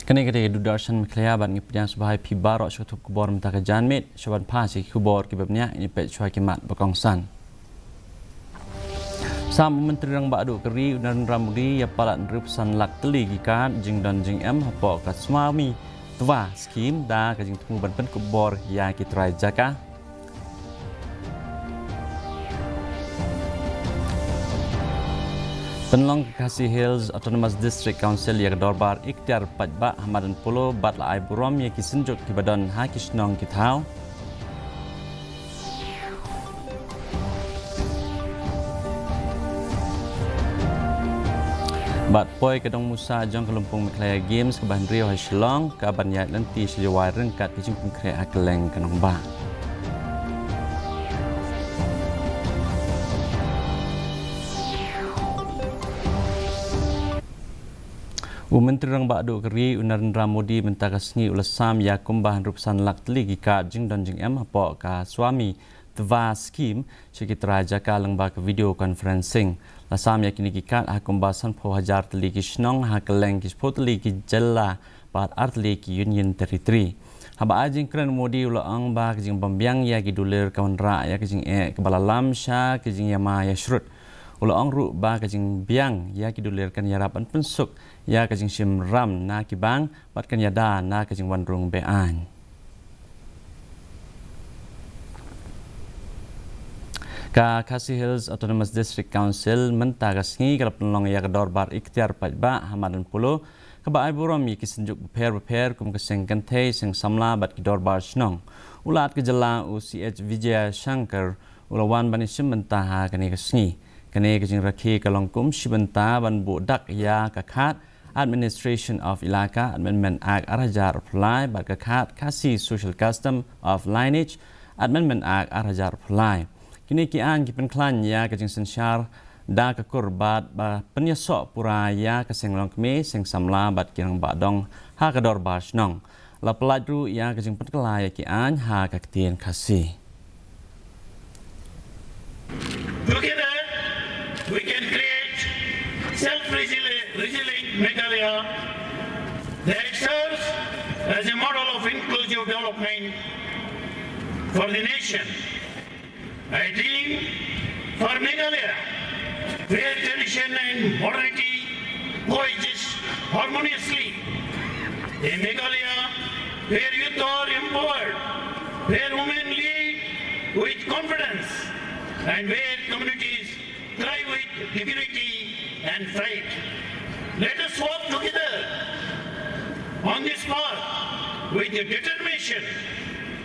Kini kita Doodarshan Meghalaya ban ngipnya sebagai pibarok syutup kubor mentaka janmit syaban pasi kubor kibabnya ini pet syuai kimat berkongsan. Sam Menteri Rang Badu Keri dan Ramudi ya palat nerupusan lak teli gikan jing dan jing hapo kat Svamitva skim da kajing temu ban pen kubor ya kitrai jaka. Penlong KHASI Hills Autonomous District Council ya dorbar ikhtiar pajba Hamadan Polo bat la burom ya kisenjuk kibadan hakisnong kitau. Bat poi kedong Musa jong kelumpung Meghalaya Games ke Bahan Rio Hasilong ke Abanyat Lenti sejawai rengkat kijimpun kre akeleng kenong ba. Menteri Rang Badu Keri Narendra Modi mentaka sengi ulasam ya kumbahan rupusan lak teli gika jing dan jing hapo ka Svamitva skim sekitra jaka lengba ke video conferencing. Lasam ya kini gikat kumbasan po hajar teli kisnong hakeleng kispo teli ki jella bat artli ki union territory. Haba ajing keren Modi ulang ba kejing bambiang ya gidulir kawan ra ya kejing kebalalam sya kejing yama ya shrut. Ulang ru ba kajing biang ya kidulirkan yarapan pensuk ya kajing simram na kibang batkan yada na kajing wandrung bean. KHASI Hills Autonomous District Council mentagasngi kalau penlong ya kedorbar ikhtiar pajba Hamadan Polo keba burom ya kisenjuk beper kum keseng kentei seng samla bat kidorbar snong. Ulat kejela UCH Vijaya Shankar ulawan banisim mentaha kani kesngi. Kini kejing rakhi kalongkum shibenta ban budak ya kakat Administration of Ilaka Amendment Act Arajar Apply bat kakat KHASI Social Custom of Lineage Amendment Act Arajar Apply. Kini kian kipen klan ya kejing sensyar da kakur bat ba penyesok pura ya keseng longkme seng samla bat kirang badong ha kador basnong. La pelajru ya kejing penkela ya kian ha kaktian KHASI. We can create self-resilient Meghalaya that serves as a model of inclusive development for the nation. I dream for Meghalaya where tradition and modernity coexist harmoniously. A Meghalaya where youth are empowered, where women lead with confidence, and where communities thrive with dignity and pride. Let us work together on this path with determination.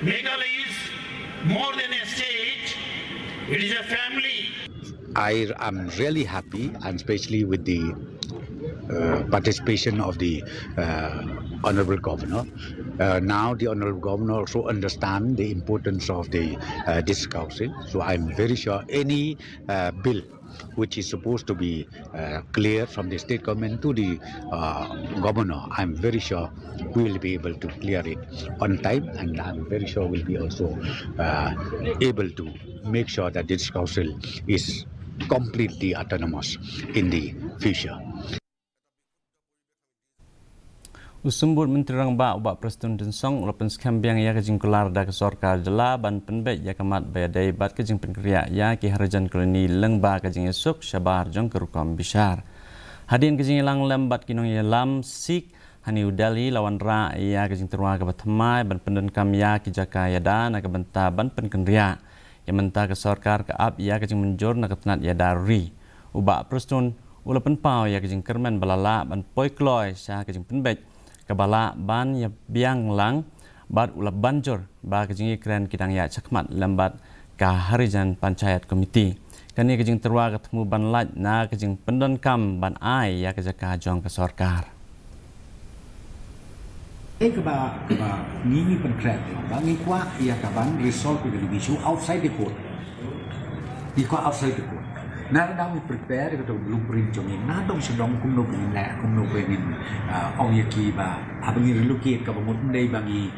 Meghalaya is more than a state, it is a family. I am really happy, and especially with the participation of the Honorable Governor. Now the Honorable Governor also understands the importance of the District Council. So I'm very sure any bill which is supposed to be clear from the state government to the governor, I'm very sure we will be able to clear it on time, and I'm very sure we'll be also able to make sure that this council is completely autonomous in the future. Usumbut Menteri Rang Ba ubak Presiden Densong ulapan skambiang ya kejing kular da ke sorkar jela ban penbet ya kamat bayadai bat kejing penkeriak ya ki harajan koloni lengba kejing esuk syabar jong kerukam bishar. Hadin kejing ilang lembat kinong ya lam sik hani udali lawan ra ya kejing terua ke batamai ban pendenkam ya ki jaka ya da na ke benta ban penkeriak ya menta ke sorkar ke ab ya kejing menjur na ketenat ya dari. Ubak Presiden ulapan pau ya kejing kermen balala ban poi kloy sya kejing penbet kabala ban ya biang lang bat ulap banjur ba kejing keren kidang ya cakmat lembat ka harijan panchayat komiti kani kejing terwa ketemu ban laj na kejing pendon kam ban ai ya kejaka jong ke sorkar ba ni pen kret ba ni kwa ya ka ban resolve the issue outside the court di kwa outside the court na daw prepare ko blueprint jong na dong sedong kum no pengen ong yaki ba abang relocate ka bamut ndai bagi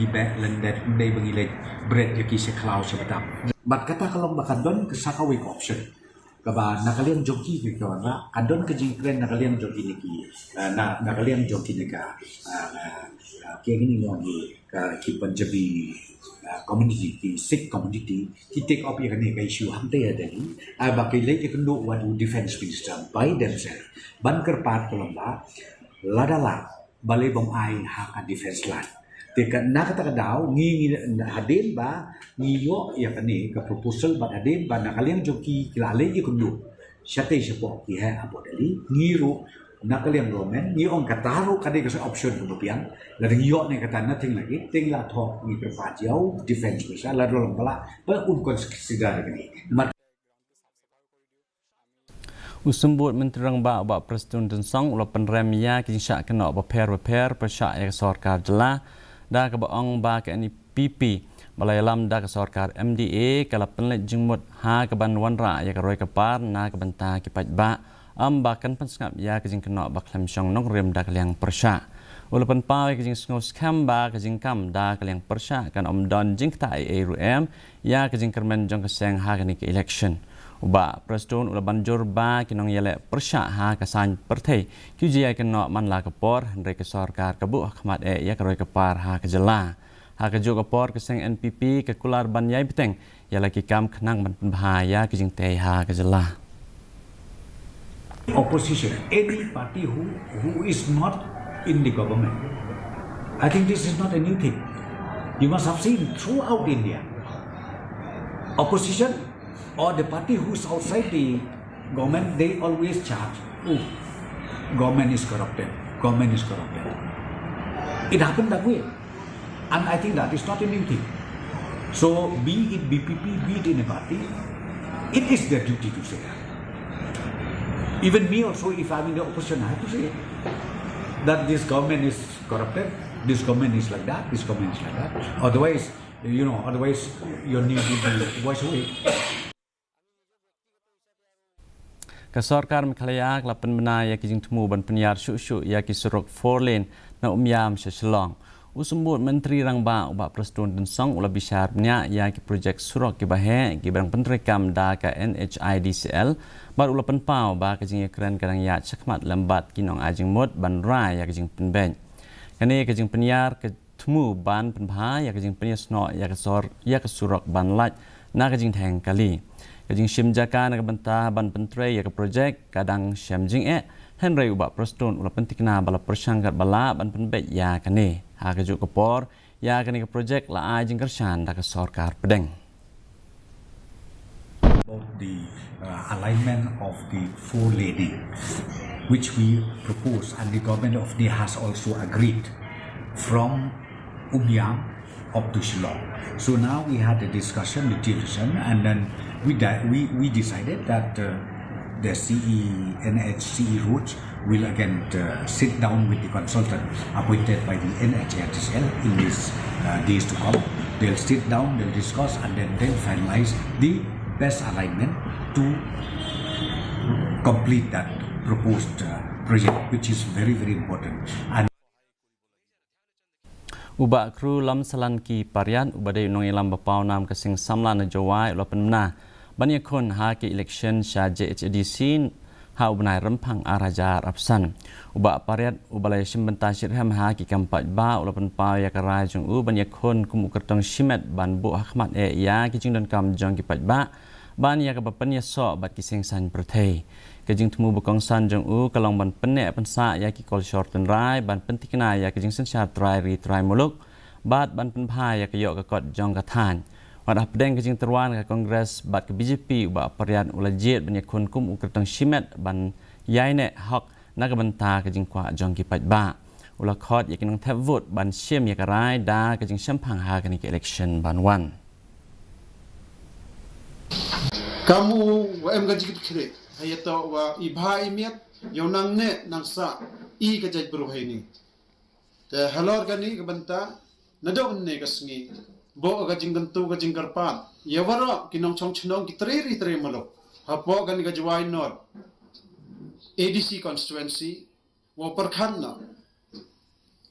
back lendet ndai bagi le bread yaki se cloud sebetap bat kata kalau bakadon ke sakawik option kaba nakaliang joki ke kawana adon ke jingkren nakaliang joki niki nakaliang joki nika kini ngongi ki Punjabi community ki Sikh community ki take up yang ni isu hamte ada ni bakai lagi kendo wadu defense minister by themselves ban kerpat kolomba ladala balai bom ai hak defense land Teka nak kata kadau ngi hadin ba ngiyo ya kani ke proposal ba hadin ba nakaliang joki kilale ji kundu syate sepo ki ha apo dali ngiru nakaliang romen ngi ong kataru kade ke option ku piang la ngiyo ne kata nothing lagi ting la thok ngi kerpa jau defense bisa la rolong bala ba un consider kani Usumbut Menteri Rang Ba Presiden dan Song ulapan remia kisah kena repair persyak yang sorkar jelah dah ke baong ba ke NPP balai lam dah ke sorkar MDA kalau penlet jengmut ha ke ban wanra ya ke roi ke par na ke benta ki paj ba bahkan pensngap ya ke jing kena ba klem syong nok rem dah ke liang persyak ulapan pau ke jing ngos kam ba ke jing kam dah ke liang persyak kan don jing ta ARM ya ke jing kermen jong ke seng ha ke ni ke election Uba Presiden ula banjur ba kinong yele persyak ha kasan pertai QJI kena man la kepor hendrai ke sorkar kebu Ahmad ya keroi kepar ha kejela ha keju kepor keseng NPP ke kular ban yai beteng ya lagi kam kenang ban bahaya ke jing tei ha kejela opposition any party who is not in the government I think this is not a new thing you must have seen throughout India opposition or the party who's outside the government, they always charge, oh, government is corrupted. It happened that way. And I think that is not a new thing. So, be it BPP, be it in a party, it is their duty to say that. Even me also, if I'm in the opposition, I have to say that this government is corrupted, this government is like that, this government is like that. Otherwise, your need will be voice away. Kesorkar Meghalaya kelapan benar ya kijing temu ban penyar syuk-syuk ya ki suruk 4 lane na umyam seselong. Usumbut Menteri Rang Ba Presiden dan Song ula bisyar banyak ya ki projek suruk ki bahe ki barang penterikam da ka NHIDCL bar ula penpau ba kijing ya keren kadang ya cekmat lambat kinong ajing mut ban rai ya kijing penben. Kani kijing penyar ke temu ban penbha ya kijing penyar snok ya ke suruk ban laj na kijing theng kali. Kajing sim jaka nak bentah ban pentrai ya ke projek kadang syam jing Henry ubak Presiden ula pentikna bala persangkat bala ban penbet ya kane ha kejuk kepor ya kane ke projek la ajing kersan dak sorkar pedeng about the alignment of the 4 lane which we propose and the government of the has also agreed from Umyam up to Shillong. So now we had a discussion with Tillerson and then we decided that the NHCE routes will again sit down with the consultant appointed by the NHCL in these days to come. They'll sit down, they'll discuss and then they'll finalize the best alignment to complete that proposed project which is very, very important. And Ubak kru lam salan ki parian ubadai unong ilam bapau nam kesing samla na jawai ulapan mena banyak kon ha ki election sya JHDC ha ubnai rempang araja rapsan ubak parian ubalai simbenta syirham ha ki kampat ba ulapan pau ya karai jong banyak kon kumu kertong shimet ban bu Ahmad ya ki jing dan kam jong ki pat ba ban ya ka bapan ya so bat ki sing san perthai kejing temu bekong san jong kalong ban penek pensa ya ki kol short and rai ban pentikna ya kejing sen sya try muluk bat ban penpa ya kayok ka kot jong ka than wadah pedeng kejing terwan ka kongres bat ke BJP ba parian ulajit banyak kun kum ukertang shimet ban yai ne hok na ka banta kejing kwa jong ki pat ba ula khot ya kinong tap vote ban syem ya ka rai da kejing syempang ha ka ni election ban wan kamu em gaji kire ayato wa ibha imiat yonang ne nangsa I kajaj beruhini te halor gani kabanta nadok ne kasngi bo gajing gantu gajing karpan yawara kinong chong chnong kitre malok hapo gani gajwai nor ADC constituency wo perkhan na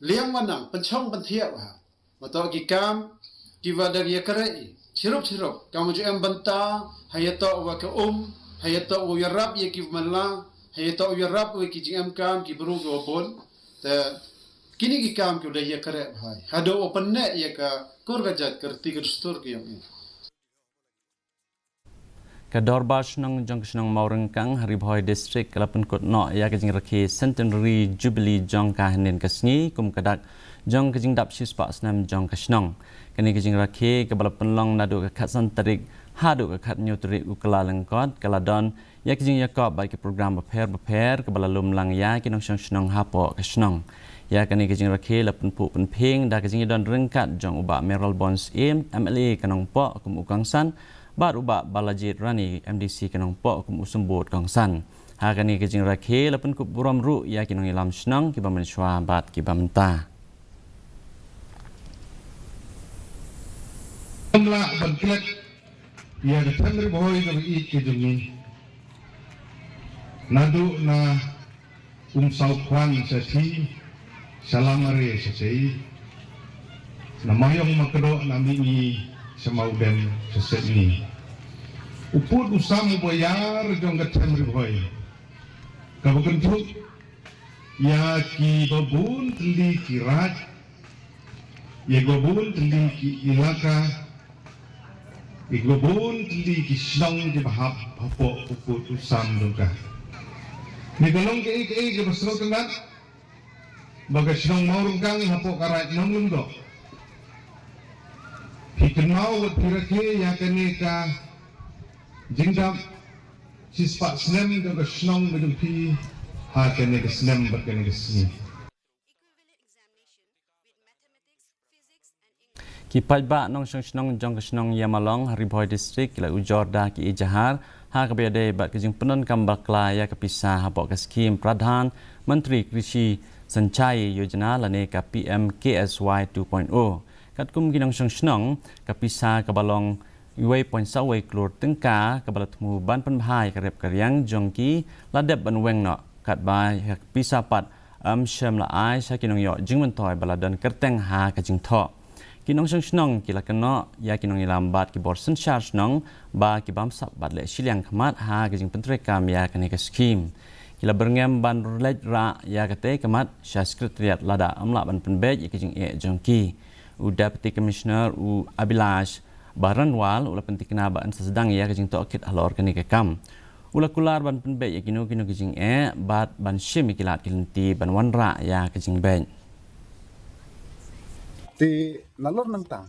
liang manang penchong penthia wa mato kikam kiwadag yakare chirop kamu ju em banta hayato wa ka hayata o yarap ye ki mala hayata o yarap o ki jingam kam ki bru go pon te kini ki kam ki udah ye kare bhai hado open ne ye ka kurga jat kerti gerstur ki yang Kador Bashnang Junction Maurengkang Haribhoi District Kalapan Kot No ya kajing rakhi Centenary Jubilee Jong Kahanin Kasni kum kadak Jong kajing dap shispa snam Jong Kashnong kani kajing rakhi kabalapan long nadu ka khatsan tarik hadu ka khat nyutri ukala lengkot kaladon ya kajing yakop bai ke program beper kabalalum lang ya kinong shnong hapo Kashnong ya kani kajing rakhi lapan pu pen phing da kajing don rengkat Jong uba Merrill Bonds MLA kanong po kum ukangsan Bat ubak balajit rani MDC kanong po kum usumbut kongsan. Hakani kajing rakhe lapan kup buram ru ya kinong ilam shnang kiba menshwa bat kiba menta. Amla bangklet ya datang boy dari kejungi. Nadu na saukwan sesi salamare sesi. Namayong makro nami ni semaudem seseni. Uput usam bayar jong katem riboy. Kabukan tu ya ki babun teli kirat ya babun teli ki ilaka ya babun teli ki shnong di bahap hapo uput usam dongka. Ni galong ke basro tengat bagai shnong maurung kang hapo karat nong lundo. Hikenau berkira ya kene ka jingdam sispa snem dengan shnong dengan pi ha kene ke snem berkene ke sini. Kipat ba nong shnong Jong Kashnong Yamalong Haribhoi District la ujorda ki ijahar ha kabede bat kajing penon kambakla ya kapisa hapo ka skim Pradhan Menteri Krishi Sanchay Yojana lane ka PM KSY 2.0 kat kum ginang shnong kapisa kabalong Iway point saway klur tengka kabalat mu ban penbahai karep karyang jongki ladep ban weng no kat bai kapisa pat shem la ai sa kinong yo jingmen toy baladan kerteng ha kajing tho kinong shnong kila keno ya kinong ilambat ki borsen charge nong ba ki bam sap bat le silyang khamat ha kajing pentre kam ya kane ka skim kila berngem ban relate ra ya kate kamat sha sekretariat lada amla ban penbej ya kajing e jongki Deputy Commissioner Abilash Baranwal ula penting kenabaan sesedang ya kajing tokit halor kani kekam ula kular ban penbe ya kino kajing bat ban shim ikilat kilinti ban wanra ya kajing ben te nalor nang ta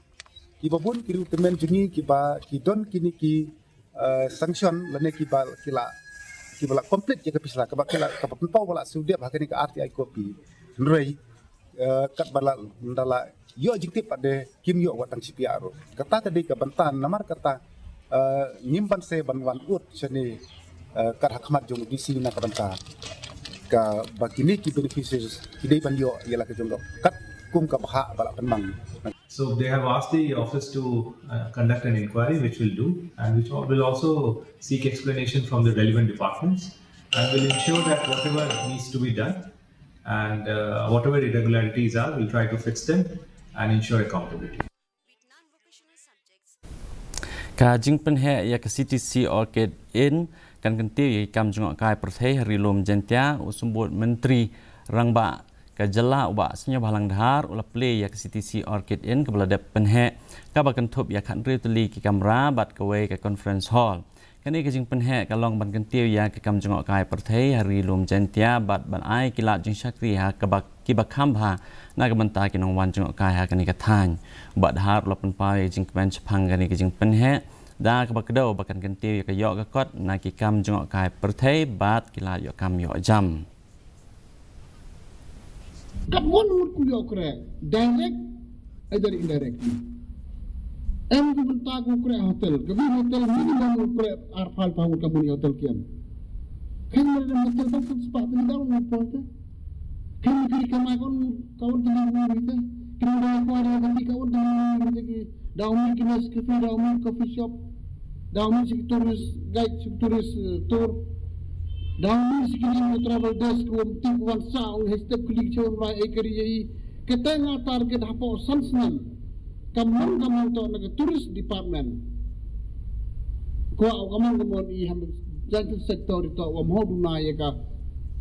ki babun ki temen jungi ki ba ki don kini ki sanction lane ki ba ki bala complete ya kapisla ka ba kila ka pau bala sudia ba kani ka RTI copy nrei kat bala ndala yo jiktip ade kim yo watang CPR kata tadi ke bantan namar kata nyimpan se banwan ut seni kat hakmat jong DC na ka banta ka bakini ki beneficiaries kidai ban yo yala ka jong kat kum ka bha bala penmang. So they have asked the office to conduct an inquiry, which we'll do, and which will also seek explanation from the relevant departments, and will ensure that whatever needs to be done and whatever irregularities are, we'll try to fix them and ensure accountability. Kajing penhe ya ke CTC Orchid in kan kentiu ya kam jungok kai perthai harilum jentia usumbut menteri rangba kajala uba senya balang dahar ula play ya ke CTC Orchid in kebeladap penhe ka bakan thup ya khan rituli ki kamera bat kawe ke conference hall kani kajing penhe kalong ban kentiu ya ke kam jungok kai perthai harilum jentia bat ban ai kilat jing syakri ha kabak kibak khambha na ka banta kinong wan jungok kai ha kani ka than uba dahar ula penpai jing kban chapang kani kajing penhe da ka bakdo bakan kentiu ya ka yo ka kot na ki kam jungok kai perthai bat kilat yo kam yo jam Kat one would kuyo correct, direct either indirectly. Em ku benta ku correct hotel, kebi hotel minimum ku correct arfal pahut kamu ni hotel kian. Kan mereka hotel kan sepak ni daun apa tu? Kan kiri kamakon kawan tenang ni kan dah aku ada ganti kawan tenang ni ki daun kini cafe daun coffee shop daun sektoris guide sektoris tour daun sekini travel desk untuk wansa hashtag klik cewek mai ekari jadi ketengah target apa sansnan kamu tu nak tourist department kau kamu i ham Jadi sektor itu mau duna ya ka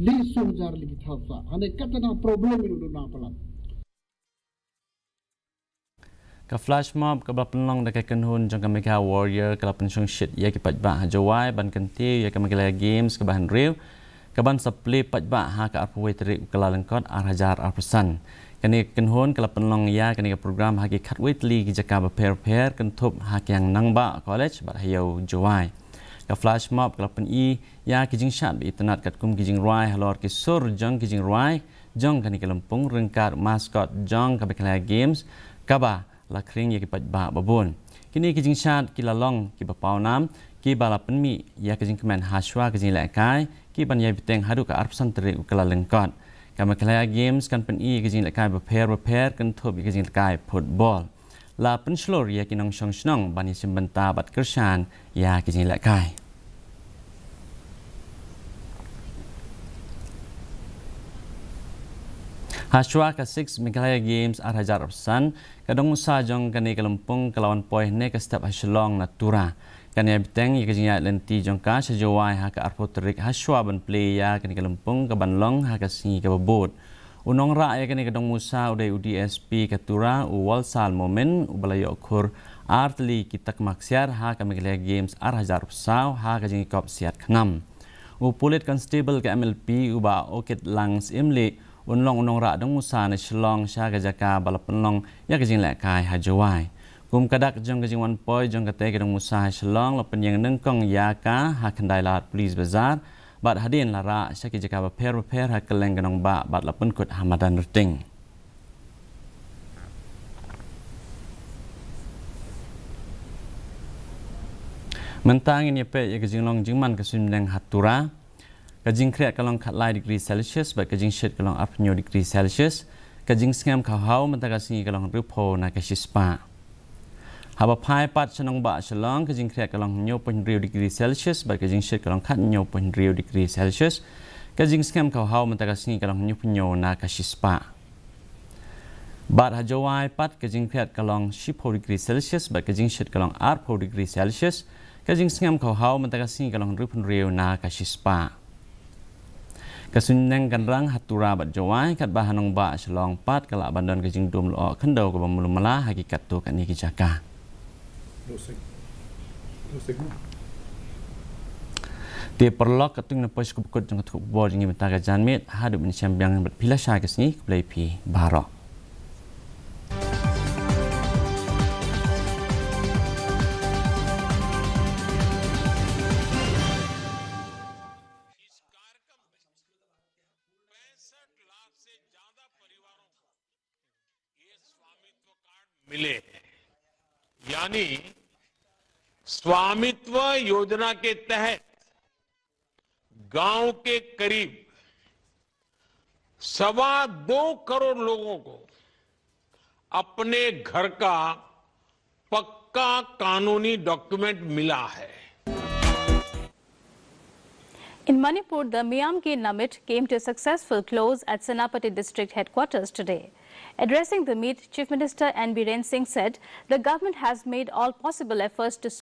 lisung jar lagi thausa. Ane kata na problem itu duna pelan. Ka flash mob ka bapenlong dekat kenhun jang ka mega warrior ka pensyong shit ya ki pajba hajawai ban kenti ya ka Meghalaya games ka bahan real ka ban supply pajba ha ka arpawai terik ka lalengkot arhajar arpesan. Kani kenhun ka penlong ya kani ka program ha ki khatwai tli ki jaka prepare kentup ha yang nangba college bat hayau jawai. Ka flash mob ka pen i ya ki jing shat bi internet kat kum ki jing rai halor ki sur jang ki jing rai jang kani ka lempung rengkat mascot jang ka Meghalaya games ka ba la kring ya ki pajba babun kini ki jing shat ki la long ki ba pau nam ki ba la penmi ya ki jing kemen haswa ki jing la kai ki ban ya biteng hadu ka arpsan teri ukala lengkot ka Meghalaya games kan pen i ki jing la kai prepare kan thop ki jing la kai football la pen shlor ya ki nong shong snong ban ya simbenta bat kershan ya ki jing la kai Haswa ka 6 Meghalaya Games arhajar arsan kadang usaha jong kani kalampung kelawan poin ne ka step haslong natura kani biteng ya kajing lenti jong ka sejawai ha ka arpotrik haswa ban play ya kani kalampung ka banlong ha ka singi ka babot unong ra ya kani kadang usaha udai UDSP ka tura u walsal momen u balayo khur artli kitak maksiar ha ka Meghalaya Games arhajar saw ha ka jing kop siat khnam u pulit constable ka MLP u ba okit langs imli unong ra dong usaha na shlong sha ga jaka balapenlong ya ga jing la kai hajawai kum kadak jong ga jing wan poi jong ka te ga dong usaha shlong la pen yang neng kong ya ka ha khandai lat police bazar bat hadin la ra sha ki jaka ba per ha keleng ga nong ba bat la pen kut hamadan ruting mentang ini pe ya ga jing long jing man ka sim neng hatura kajing kreat kalong khatlai degree Celsius bat kajing shit kalong apnyo degree Celsius kajing skam khau mentaga singi kalong rupo na kashispa haba phai pat chanong ba shalong kajing kreat kalong nyo pon degree Celsius bat kajing shit kalong khat nyo pon degree Celsius kajing skam khau mentaga singi kalong nyo na kashispa bat hajawai pat kajing kreat kalong 10 degree Celsius bat kajing shit kalong 8 degree Celsius kajing skam khau mentaga singi kalong rupon na kashispa kasuneng ganrang hatura bat jawai kat bahanong ba shalong pat kala bandon ke jing dum lo khendau ko bamulu mala hakikat tu kan ni kijaka ti perlok katung na pos kubkut jang tu bo jing bentaga janmit hadu bin syambyang bat pilasha kesni play pi barok मिले यानी स्वामित्व योजना के तहत गांव के करीब 2.25 करोड़ लोगों को अपने घर का पक्का कानूनी डॉक्यूमेंट मिला है In Manipur, the Miyamki Namit came to a successful close at Senapati district headquarters today. Addressing the meet, Chief Minister N. Biren Singh said the government has made all possible efforts to